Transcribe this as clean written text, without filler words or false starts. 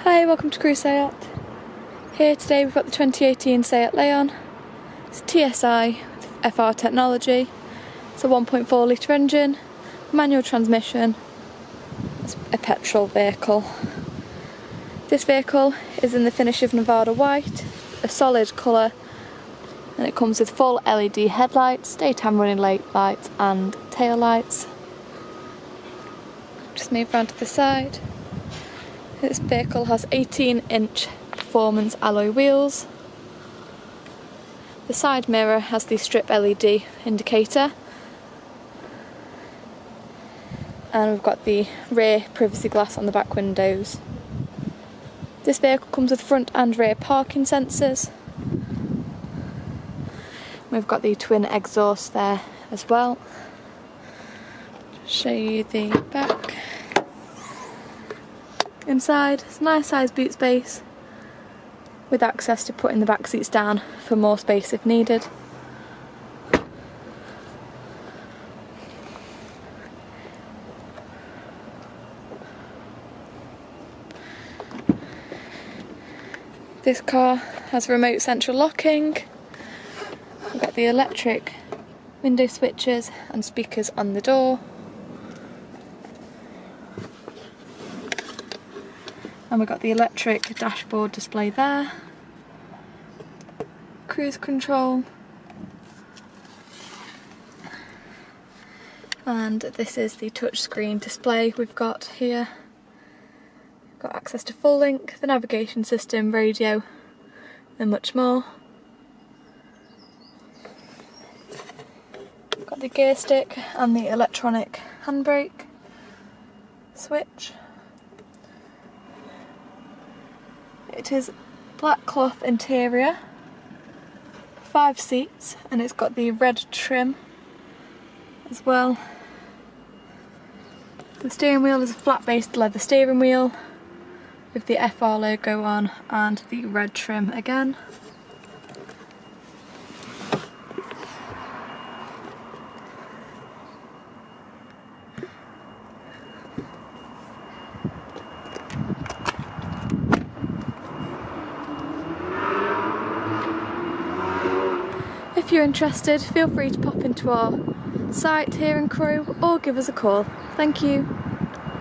Hi, welcome to Crew Seat. Here today we've got the 2018 Seat Leon. It's EcoTSI FR Technology. It's a 1.4 litre engine, manual transmission. It's a petrol vehicle. This vehicle is in the finish of Nevada white, a solid colour, and it comes with full LED headlights, daytime running lights and tail lights. Just move round to the side. This vehicle has 18-inch performance alloy wheels. The side mirror has the strip LED indicator. And we've got the rear privacy glass on the back windows. This vehicle comes with front and rear parking sensors. We've got the twin exhaust there as well. Show you the back. Inside, it's a nice sized boot space with access to putting the back seats down for more space if needed. This car has remote central locking. We've got the electric window switches and speakers on the door. And we've got the electric dashboard display there. Cruise control. And this is the touchscreen display we've got here. We've got access to full link, the navigation system, radio and much more. We've got the gear stick and the electronic handbrake switch. It is black cloth interior, 5 seats, and it's got the red trim as well. The steering wheel is a flat-based leather steering wheel with the FR logo on and the red trim again. If you're interested, feel free to pop into our site here in Crewe or give us a call. Thank you.